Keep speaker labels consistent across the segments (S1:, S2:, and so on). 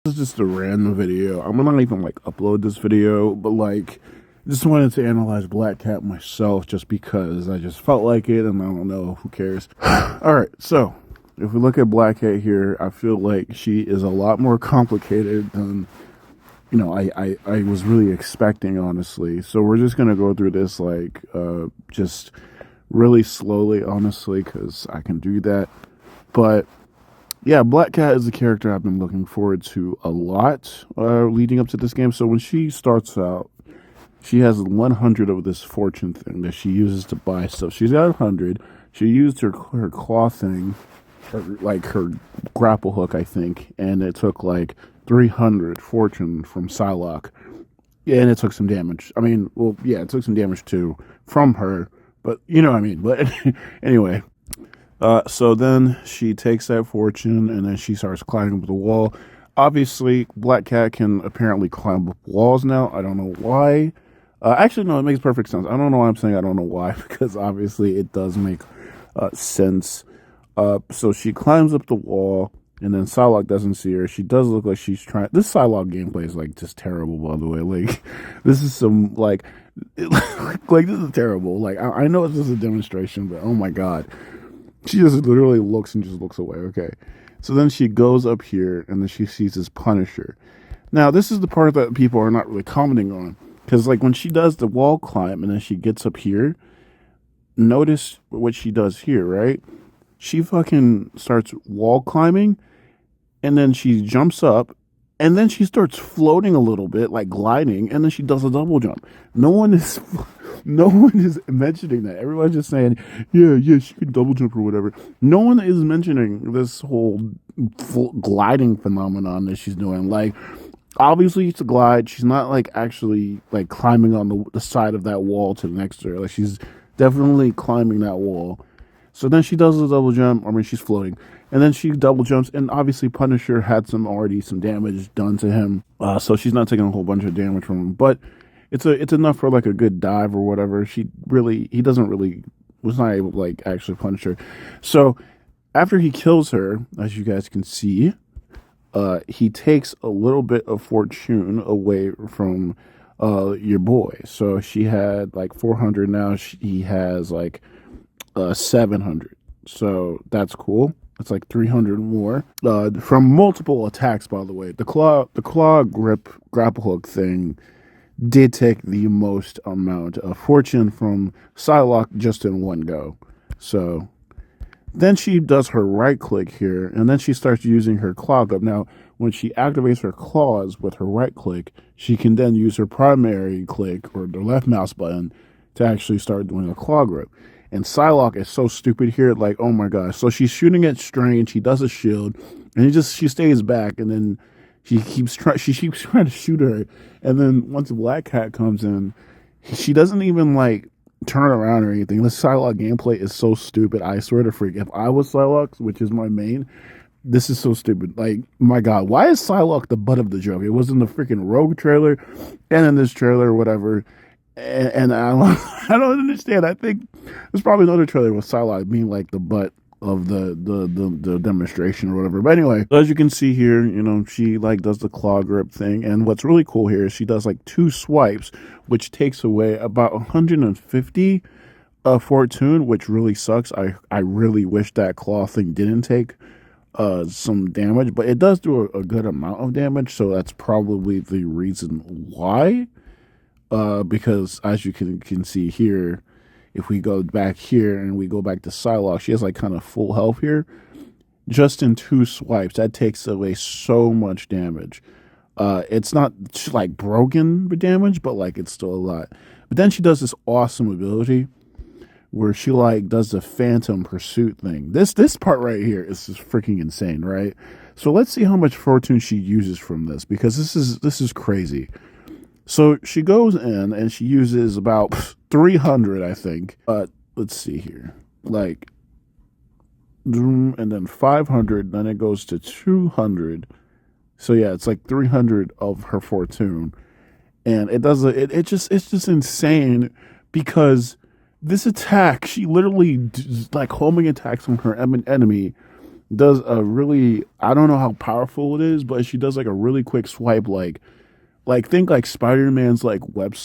S1: This is just a random video. I'm gonna not even like upload this video, but like just wanted to analyze Black Cat myself just because I just felt like it, and I don't know, who cares. Alright, so if we look at Black Cat here, I feel like she is a lot more complicated than I was really expecting, honestly. So we're just gonna go through this like just really slowly, honestly, because I can do that. But yeah, Black Cat is a character I've been looking forward to a lot leading up to this game. So when she starts out, she has 100 of this fortune thing that she uses to buy stuff. She's got 100. She used her claw thing, her grapple hook, I think, and it took like 300 fortune from Psylocke. Yeah, and it took some damage. I mean, well, yeah, it took some damage too from her, but you know what I mean. But anyway. So then she takes that fortune and then she starts climbing up the wall. Obviously, Black Cat can apparently climb up walls now. I don't know why. Actually, no, it makes perfect sense. I don't know why I'm saying I don't know why, because obviously it does make sense. So she climbs up the wall, and then Psylocke doesn't see her. She does look like she's trying. This Psylocke gameplay is like just terrible, by the way. Like, this is some like this is terrible. Like, I know it's just a demonstration, but oh my god. She just literally looks and just looks away. Okay. So then she goes up here and then she sees this Punisher. Now, this is the part that people are not really commenting on. Because, like, when she does the wall climb and then she gets up here, notice what she does here, right? She fucking starts wall climbing and then she jumps up and then she starts floating a little bit, like gliding, and then she does a double jump. No one is mentioning that. Everyone's just saying, yeah, she can double jump or whatever. No one is mentioning this whole gliding phenomenon that she's doing. Like, obviously it's a glide. She's not like actually like climbing on the side of that wall to the next to her. Like, she's definitely climbing that wall. So then she does a double jump. I mean, she's floating. And then she double jumps. And obviously Punisher had some damage done to him. So she's not taking a whole bunch of damage from him. But it's enough for like a good dive or whatever. He was not able to like actually punish her. So after he kills her, as you guys can see, he takes a little bit of fortune away from your boy. So she had like 400. Now he has like 700. So that's cool. It's like 300 more from multiple attacks, by the way. The claw grapple hook thing did take the most amount of fortune from Psylocke just in one go. So then she does her right click here, and then she starts using her claw grip. Now, when she activates her claws with her right click, she can then use her primary click or the left mouse button to actually start doing a claw grip. And Psylocke is so stupid here, like, oh my gosh. So she's shooting at Strange, he does a shield, and she stays back, and then she keeps trying to shoot her. And then once Black Cat comes in, she doesn't even like turn around or anything. This Psylocke gameplay is so stupid. I swear to freak. If I was Psylocke, which is my main, this is so stupid. Like, my god, why is Psylocke the butt of the joke? It was in the freaking Rogue trailer and in this trailer or whatever. And I don't understand. I think there's probably another trailer with Psylocke being like the butt of the demonstration or whatever. But anyway, as you can see here, she like does the claw grip thing. And what's really cool here is she does like 2 swipes, which takes away about 150 fortune, which really sucks. I really wish that claw thing didn't take some damage, but it does do a good amount of damage. So that's probably the reason why. Because as you can see here, if we go back here and we go back to Psylocke, she has like kind of full health here. Just in 2 swipes, that takes away so much damage. It's not like broken damage, but like it's still a lot. But then she does this awesome ability where she like does the Phantom Pursuit thing. This part right here is just freaking insane, right? So let's see how much fortune she uses from this, because this is crazy. So she goes in and she uses about 300, I think. Let's see here. Like, and then 500, then it goes to 200. So yeah, it's like 300 of her fortune. And it's just insane, because this attack, she literally like homing attacks on her enemy does a really, I don't know how powerful it is, but she does like a really quick swipe, like think like Spider-Man's like web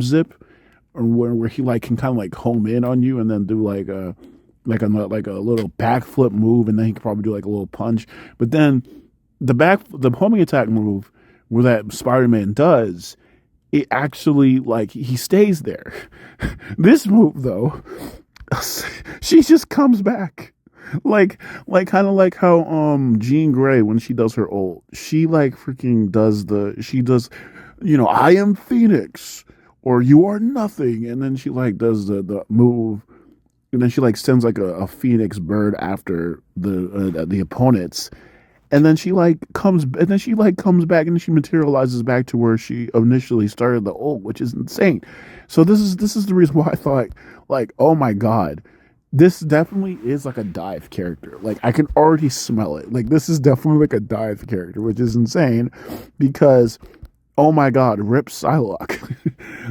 S1: zip, or where he like can kind of like home in on you and then do like a little backflip move, and then he could probably do like a little punch. But then the homing attack move where that Spider-Man does, it actually like he stays there. This move though, she just comes back. Like kind of like how Jean Grey, when she does her ult, she like freaking does I am Phoenix or you are nothing, and then she like does the move, and then she like sends like a phoenix bird after the opponents, and then she like comes back, and she materializes back to where she initially started the ult, which is insane. So this is the reason why I thought, like, oh my god, this definitely is like a dive character. Like, I can already smell it. Like, this is definitely like a dive character, which is insane because, oh my god, rip Psylocke.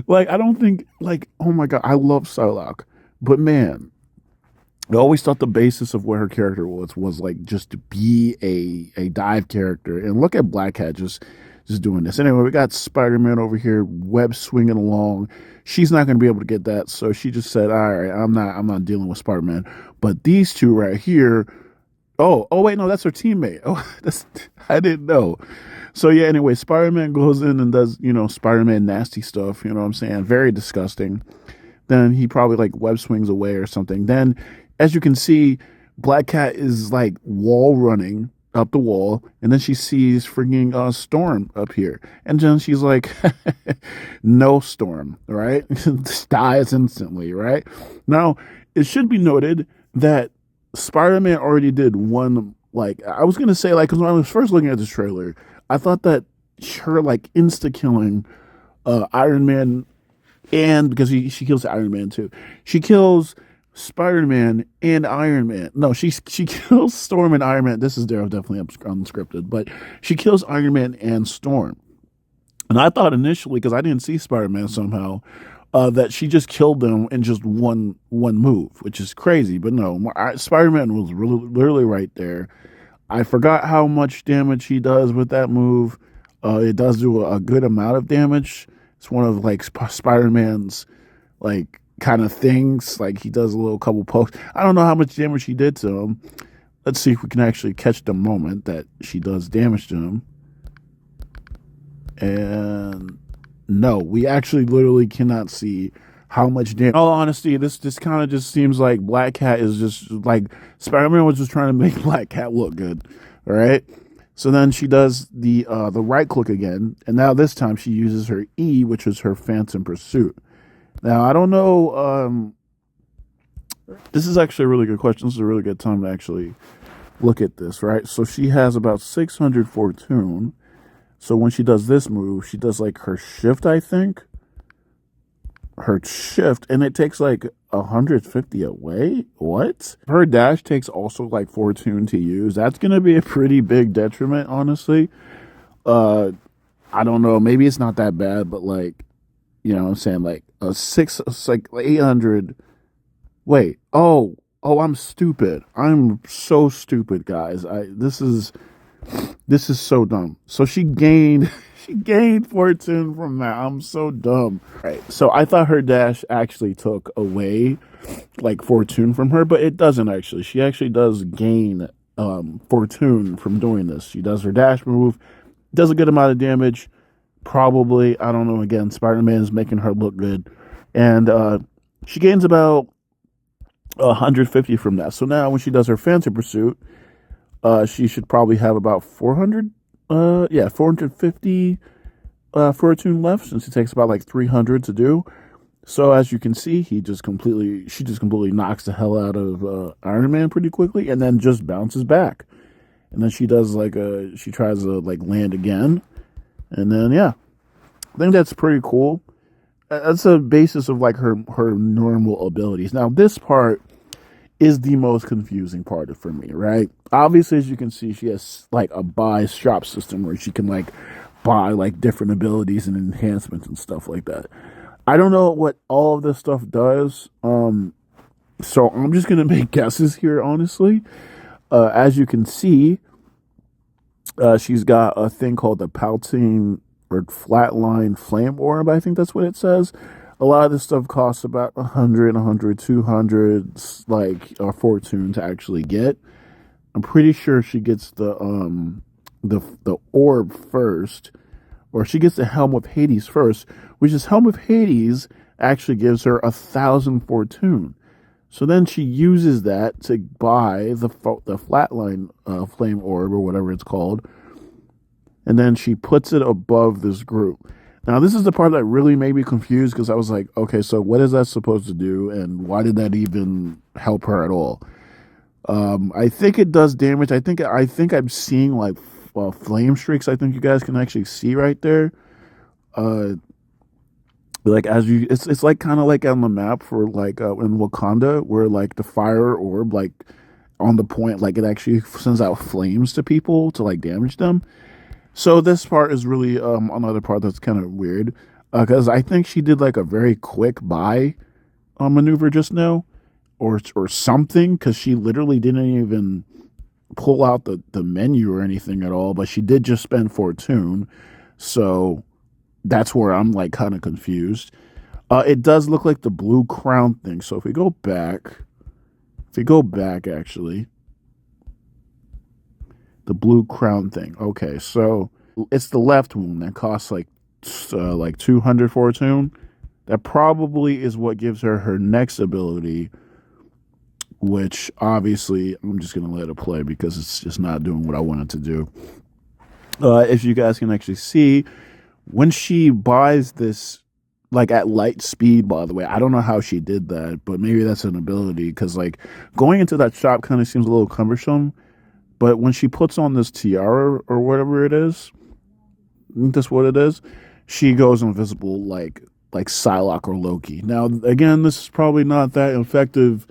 S1: Like, I don't think, like, oh my god, I love Psylocke, but man, I always thought the basis of what her character was like just to be a dive character. And look at Black Cat just doing this. Anyway, we got Spider-Man over here, web swinging along. She's not going to be able to get that, so she just said, "All right, I'm not dealing with Spider-Man." But these two right here, oh wait, no, that's her teammate. Oh, I didn't know. So yeah, anyway, Spider-Man goes in and does, Spider-Man nasty stuff. You know what I'm saying? Very disgusting. Then he probably like web swings away or something. Then, as you can see, Black Cat is like wall running up the wall, and then she sees freaking Storm up here, and then she's like, "No Storm, right?" Dies instantly, right? Now, it should be noted that Spider-Man already did one. Like, I was gonna say, like, because when I was first looking at this trailer, I thought that her like insta killing Iron Man, and because she kills Iron Man too, she kills Spider-Man and Iron Man. No, she kills Storm and Iron Man. This is definitely unscripted, but she kills Iron Man and Storm. And I thought initially, because I didn't see Spider-Man somehow, that she just killed them in just one move, which is crazy. But no, Spider-Man was literally right there. I forgot how much damage he does with that move. It does do a good amount of damage. It's one of like Spider-Man's like kind of things. Like, he does a little couple pokes. I don't know how much damage he did to him. Let's see if we can actually catch the moment that she does damage to him. And no, we actually literally cannot see how much damage. In all honesty, this kind of just seems like Black Cat is just like Spider-Man was just trying to make Black Cat look good. All right. So then she does the right click again, and now this time she uses her E, which is her Phantom Pursuit. Now, I don't know, this is actually a really good question. This is a really good time to actually look at this, right? So she has about 600 Fortune. So when she does this move, she does like her shift, I think. Her shift, and it takes like 150 away. What? Her dash takes also like Fortune to use. That's going to be a pretty big detriment, honestly. I don't know. Maybe it's not that bad, but like, you know what I'm saying? Like it's like 800. Wait. Oh, I'm stupid. I'm so stupid, guys. This is so dumb. So she gained Fortune from that. I'm so dumb. Right. So I thought her dash actually took away like Fortune from her, but it doesn't actually. She actually does gain Fortune from doing this. She does her dash move, does a good amount of damage. Probably, I don't know, again, Spider-Man is making her look good. And she gains about 150 from that. So now when she does her Phantom Pursuit, she should probably have about 450 Fortune left, since it takes about like 300 to do. So as you can see, she just completely knocks the hell out of Iron Man pretty quickly, and then just bounces back. And then she does she tries to like land again. And then, yeah, I think that's pretty cool. That's a basis of like her normal abilities. Now, this part is the most confusing part for me, right? Obviously, as you can see, she has like a buy shop system where she can like buy like different abilities and enhancements and stuff like that. I don't know what all of this stuff does. So I'm just going to make guesses here, honestly. As you can see, she's got a thing called the Paltine or Flatline Flame Orb. I think that's what it says. A lot of this stuff costs about 100, 200, like a fortune to actually get. I'm pretty sure she gets the orb first, or she gets the Helm of Hades first, which is Helm of Hades actually gives her 1,000 fortune. So then she uses that to buy the Flatline Flame Orb, or whatever it's called, and then she puts it above this group. Now, this is the part that really made me confused, because I was like, okay, so what is that supposed to do, and why did that even help her at all? I think it does damage. I think I'm seeing like flame streaks. I think you guys can actually see right there. Like as you, it's like kind of like on the map for like in Wakanda, where like the fire orb, like on the point, like it actually sends out flames to people to like damage them. So this part is really another part that's kind of weird, because I think she did like a very quick buy maneuver just now, or something, because she literally didn't even pull out the menu or anything at all, but she did just spend fortune. So that's where I'm like kind of confused. It does look like the blue crown thing. So if we go back actually, the blue crown thing. Okay, so it's the left wound that costs like 200 fortune. That probably is what gives her her next ability, which obviously I'm just going to let it play because it's just not doing what I want it to do. If you guys can actually see, when she buys this, like at light speed, by the way, I don't know how she did that, but maybe that's an ability, because like going into that shop kind of seems a little cumbersome. But when she puts on this tiara or whatever it is, I think that's what it is, she goes invisible like Psylocke or Loki. Now, again, this is probably not that effective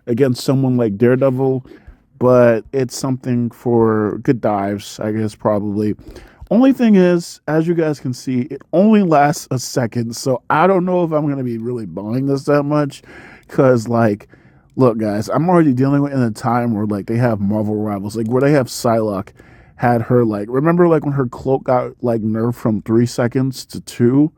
S1: against someone like Daredevil, but it's something for good dives, I guess, probably. Only thing is, as you guys can see, it only lasts a second, so I don't know if I'm going to be really buying this that much, because, like, look, guys, I'm already dealing with in a time where, like, they have Marvel rivals, like, where they have Psylocke had her, like, remember, like, when her cloak got, like, nerfed from 3 seconds to 2?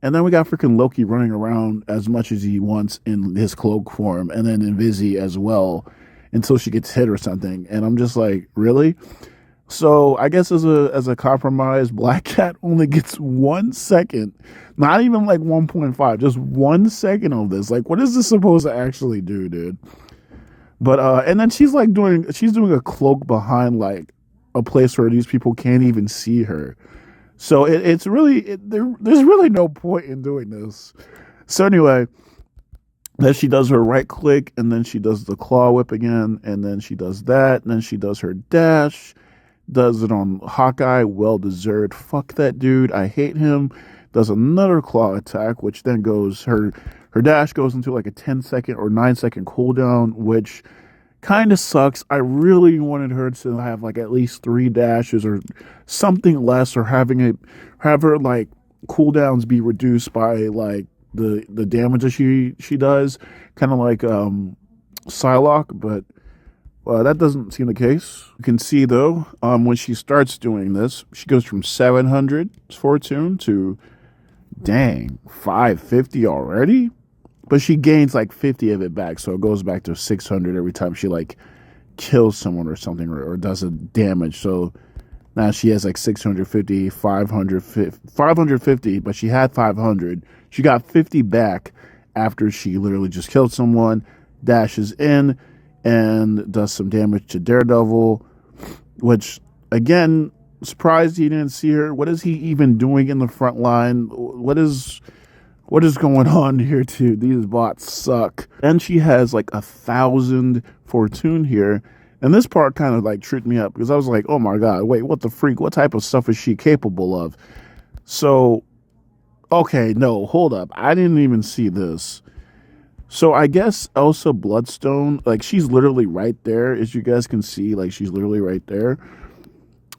S1: And then we got freaking Loki running around as much as he wants in his cloak form, and then Invisi as well, until she gets hit or something. And I'm just like, really? So I guess as a compromise, Black Cat only gets 1 second, not even like 1.5, just 1 second of this. Like, what is this supposed to actually do, dude? But and then she's doing a cloak behind like a place where these people can't even see her. So it's really, there's really no point in doing this. So anyway, then she does her right click, and then she does the claw whip again, and then she does that, and then she does her dash, does it on Hawkeye, well deserved. Fuck that dude, I hate him. Does another claw attack, which then goes, her dash goes into like a 10-second or 9-second cooldown, which kind of sucks. I really wanted her to have like at least 3 dashes or something less, or have her like cooldowns be reduced by like the damage that she does, kind of like Psylocke, but that doesn't seem the case. You can see though, when she starts doing this, she goes from 700 fortune to, dang, 550 already. But she gains like 50 of it back, so it goes back to 600 every time she like kills someone or something, or does a damage. So now she has like 650, 550, but she had 500. She got 50 back after she literally just killed someone, dashes in, and does some damage to Daredevil, which, again, surprised he didn't see her. What is he even doing in the front line? What is going on here, too? These bots suck. And she has like 1,000 fortune here. And this part kind of like tripped me up, because I was like, oh my god, wait, what the freak? What type of stuff is she capable of? So, okay, no, hold up. I didn't even see this. So I guess Elsa Bloodstone, like, she's literally right there, as you guys can see. Like, she's literally right there.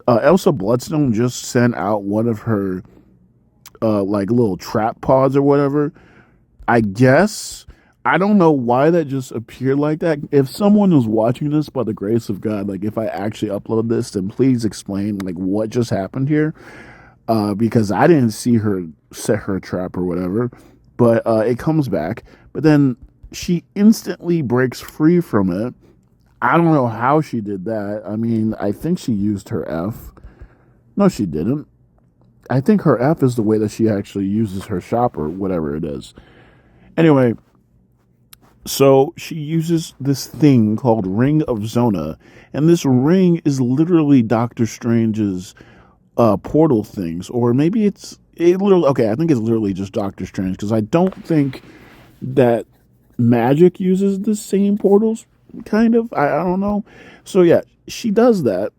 S1: Elsa Bloodstone just sent out one of her like little trap pods or whatever. I guess I don't know why that just appeared like that. If someone was watching this by the grace of God, like if I actually upload this, then please explain like what just happened here. Because I didn't see her set her trap or whatever. But it comes back. But then she instantly breaks free from it. I don't know how she did that. I mean, I think she used her F. No, she didn't. I think her F is the way that she actually uses her shop or whatever it is. Anyway, so she uses this thing called Ring of Zona, and this ring is literally Doctor Strange's portal things, or maybe it literally. Okay, I think it's literally just Doctor Strange because I don't think that Magic uses the same portals. Kind of, I don't know. So yeah, she does that,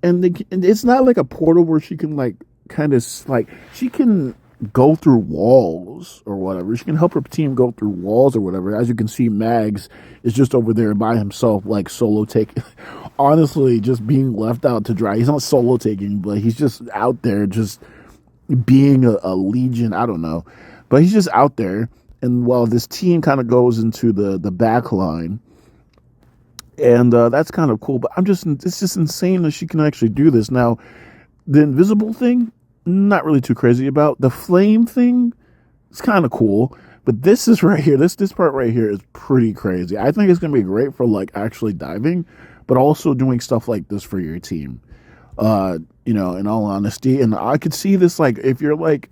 S1: and it's not like a portal where she can like kind of like she can go through walls or whatever. She can help her team go through walls or whatever. As you can see, Mags is just over there by himself, like solo taking. Honestly, just being left out to dry. He's not solo taking, but he's just out there, just being a legion. I don't know, but he's just out there. And while this team kind of goes into the back line, and that's kind of cool. But it's just insane that she can actually do this. Now, the invisible thing, not really too crazy about. The flame thing, it's kind of cool. But this is right here. This part right here is pretty crazy. I think it's going to be great for like actually diving, but also doing stuff like this for your team. In all honesty, and I could see this like if you're like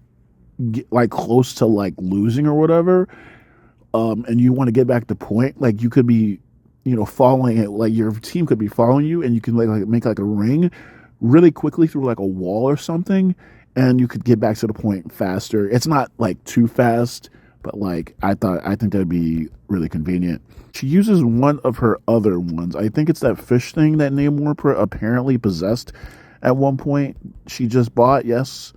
S1: close to like losing or whatever, and you want to get back to point, like you could be, following it, like your team could be following you, and you can like make like a ring really quickly through like a wall or something, and you could get back to the point faster. It's not like too fast, but like I think that'd be really convenient. She uses one of her other ones. I think it's that fish thing that Namor apparently possessed at one point. She just bought, yes.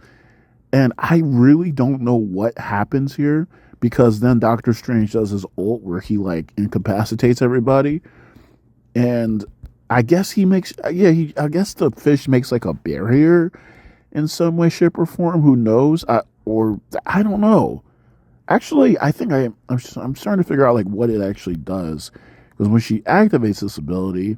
S1: And I really don't know what happens here, because then Doctor Strange does his ult where he like incapacitates everybody. And I guess I guess the fish makes like a barrier in some way, shape, or form. Who knows? I don't know. Actually, I think I'm starting to figure out like what it actually does, because when she activates this ability,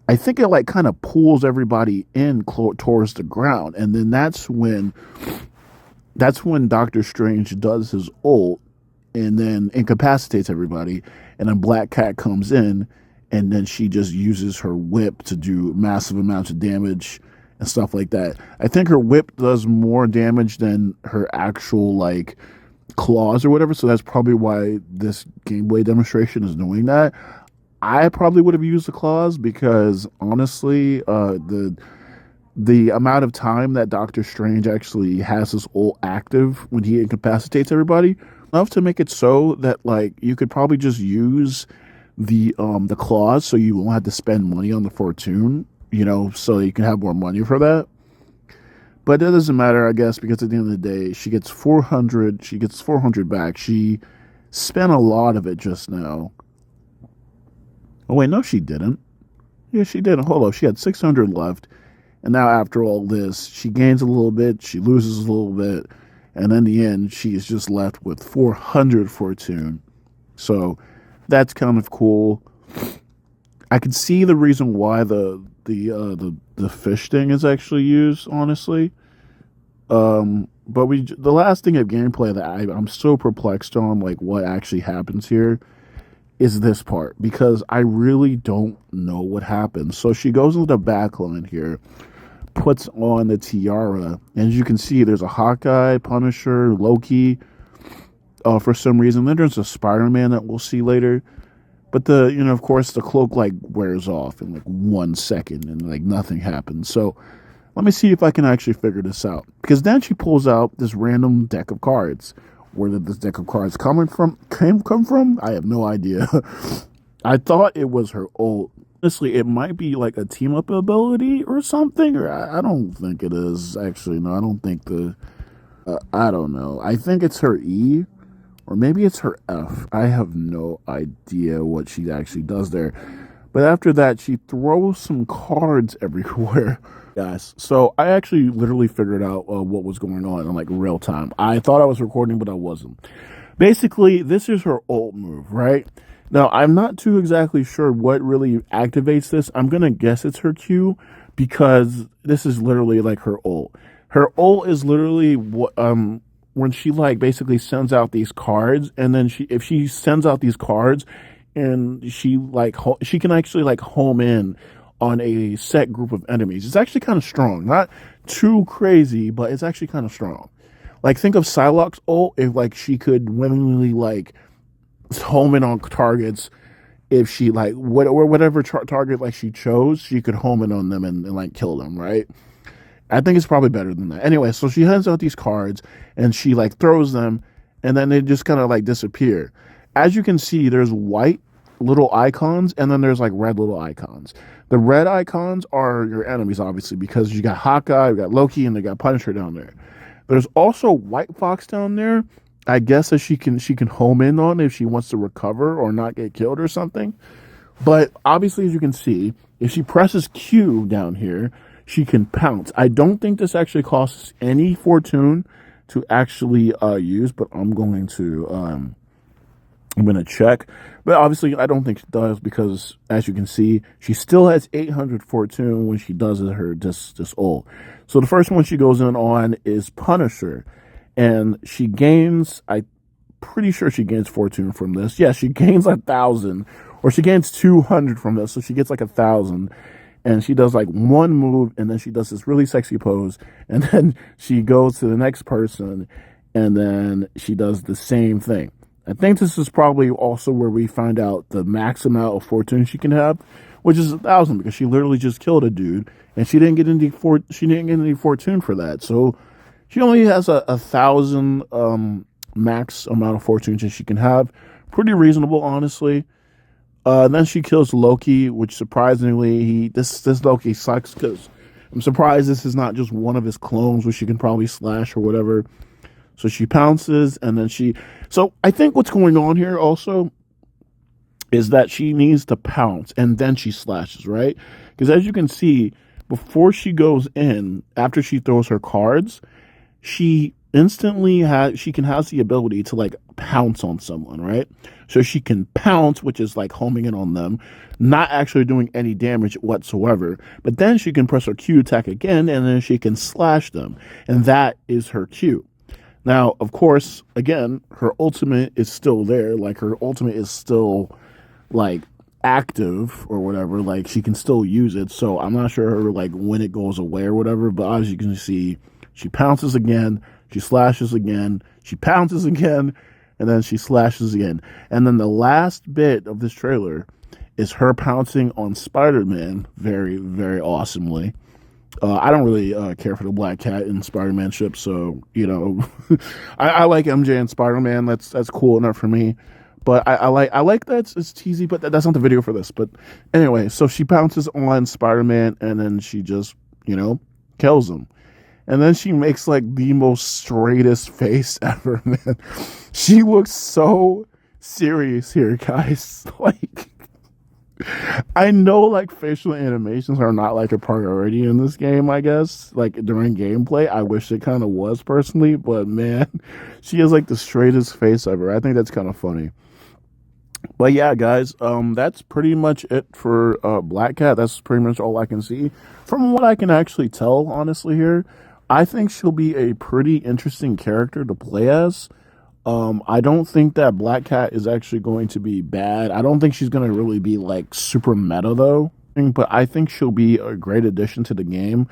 S1: I think it like kind of pulls everybody in towards the ground, and then that's when Doctor Strange does his ult, and then incapacitates everybody, and then Black Cat comes in, and then she just uses her whip to do massive amounts of damage and stuff like that. I think her whip does more damage than her actual like claws or whatever, so that's probably why this gameplay demonstration is doing that. I probably would have used the claws because honestly, the amount of time that Doctor Strange actually has his ult active when he incapacitates everybody, enough to make it so that like you could probably just use the claws, so you won't have to spend money on the fortune, so you can have more money for that. But that doesn't matter, I guess, because at the end of the day, she gets 400. She gets 400 back. She spent a lot of it just now. Oh wait, no, she didn't. Yeah, she didn't. Hold on, she had 600 left, and now after all this, she gains a little bit, she loses a little bit, and in the end, she is just left with 400 fortune. So that's kind of cool. I can see the reason why the fish thing is actually used, honestly. But the last thing of gameplay that I'm so perplexed on, like what actually happens here, is this part, because I really don't know what happens. So she goes into the back line here, puts on the tiara, and as you can see, there's a Hawkeye, Punisher, Loki, for some reason. Then there's a Spider-Man that we'll see later. But of course, the cloak like wears off in like 1 second, and like nothing happens. So let me see if I can actually figure this out. Because then she pulls out this random deck of cards. Where did this deck of cards come from? I have no idea. I thought it was her ult. Honestly, it might be like a team up ability or something. Or I don't think it is. Actually, no, I don't think I don't know. I think it's her E. Or maybe it's her F. I have no idea what she actually does there. But after that, she throws some cards everywhere. Guys, so I actually literally figured out what was going on in like real time. I thought I was recording, but I wasn't. Basically, this is her ult move, right? Now, I'm not too exactly sure what really activates this. I'm going to guess it's her Q because this is literally like her ult. Her ult is literally when she like basically sends out these cards, and then if she sends out these cards and she can actually like home in on a set group of enemies. It's actually kind of strong. Not too crazy, but it's actually kind of strong. Like, think of Psylocke's ult if like she could willingly like home in on targets. If she like whatever target like she chose, she could home in on them and like kill them, right? I think it's probably better than that. Anyway, so she hands out these cards and she like throws them, and then they just kind of like disappear. As you can see, there's white little icons, and then there's like red little icons. The red icons are your enemies, obviously, because you got Hawkeye, you got Loki, and they got Punisher down there. There's also White Fox down there. I guess that she can home in on if she wants to recover or not get killed or something. But obviously, as you can see, if she presses Q down here, she can pounce. I don't think this actually costs any fortune to actually use, but I'm going to check. But obviously, I don't think it does because, as you can see, she still has 800 fortune when she does her this ult. So the first one she goes in on is Punisher, and she gains. I'm pretty sure she gains fortune from this. Yeah, she gains 1,000, or she gains 200 from this. So she gets like 1,000, and she does like one move, and then she does this really sexy pose, and then she goes to the next person, and then she does the same thing. I think this is probably also where we find out the max amount of fortune she can have, which is 1,000, because she literally just killed a dude and she didn't get any fortune for that. So she only has 1,000 max amount of fortune that she can have. Pretty reasonable, honestly. Then she kills Loki, which surprisingly this Loki sucks because I'm surprised this is not just one of his clones, which she can probably slash or whatever. So she pounces, and then so I think what's going on here also is that she needs to pounce, and then she slashes, right? Because as you can see, before she goes in, after she throws her cards, she instantly has the ability to like pounce on someone, right? So she can pounce, which is like homing in on them, not actually doing any damage whatsoever. But then she can press her Q attack again, and then she can slash them, and that is her Q. Now, of course, again, her ultimate is still there. Like, her ultimate is still, like, active or whatever. Like, she can still use it. So I'm not sure, like, when it goes away or whatever. But as you can see, she pounces again. She slashes again. She pounces again. And then she slashes again. And then the last bit of this trailer is her pouncing on Spider-Man very, very awesomely. I don't really care for the Black Cat in Spider-Man ship, so, you know, I like MJ and Spider-Man. That's cool enough for me. But I like that it's cheesy, but that's not the video for this. But anyway, so she pounces on Spider-Man, and then she just, you know, kills him. And then she makes like the most straightest face ever, man. She looks so serious here, guys. Like, I know like facial animations are not like a priority in this game, I guess, like during gameplay. I wish it kind of was personally, but man, she has like the straightest face ever. I think that's kind of funny. But yeah, guys, that's pretty much it for Black Cat. That's pretty much all I can see. From what I can actually tell, honestly, here, I think she'll be a pretty interesting character to play as. I don't think that Black Cat is actually going to be bad. I don't think she's going to really be like super meta though, but I think she'll be a great addition to the game.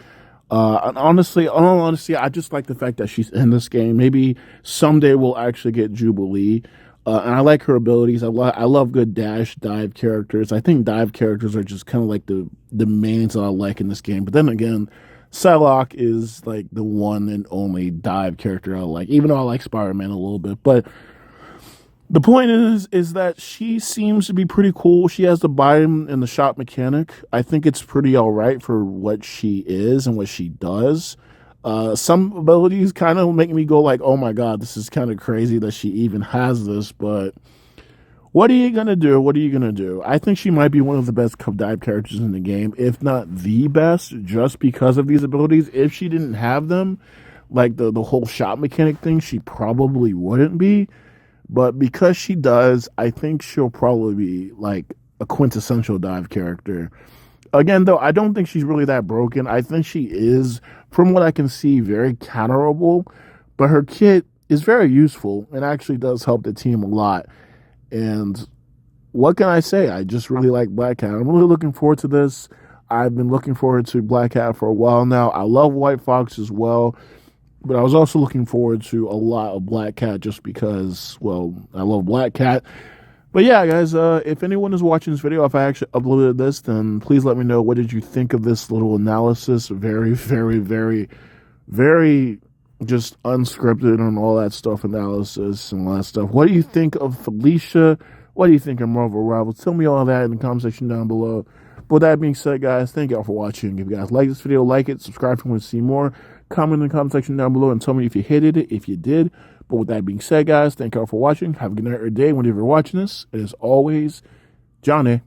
S1: And honestly, I just like the fact that she's in this game. Maybe someday we'll actually get Jubilee. And I like her abilities. I love good dash dive characters. I think dive characters are just kind of like the mains that I like in this game. But then again, Psylocke is like the one and only dive character I like, even though I like Spider-Man a little bit. But the point is that she seems to be pretty cool. She has the biome and the shot mechanic. I think it's pretty all right for what she is and what she does. Some abilities kind of make me go like, oh my god, this is kind of crazy that she even has this, but what are you going to do? What are you going to do? I think she might be one of the best dive characters in the game, if not the best, just because of these abilities. If she didn't have them, like the whole shot mechanic thing, she probably wouldn't be. But because she does, I think she'll probably be like a quintessential dive character. Again, though, I don't think she's really that broken. I think she is, from what I can see, very counterable. But her kit is very useful and actually does help the team a lot. And what can I say? I just really like Black Cat. I'm really looking forward to this. I've been looking forward to Black Cat for a while now. I love White Fox as well. But I was also looking forward to a lot of Black Cat just because, well, I love Black Cat. But yeah, guys, if anyone is watching this video, if I actually uploaded this, then please let me know, what did you think of this little analysis? Very, very, very, very just unscripted and all that stuff, analysis and all that stuff. What do you think of Felicia? What do you think of Marvel Rivals? Tell me all that in the comment section down below. But with that being said, guys, thank y'all for watching. If you guys like this video, like it, subscribe if you want to see more. Comment in the comment section down below and tell me if you hated it, if you did. But with that being said, guys, thank y'all for watching. Have a good night or day whenever you're watching this. And as always, Johnny.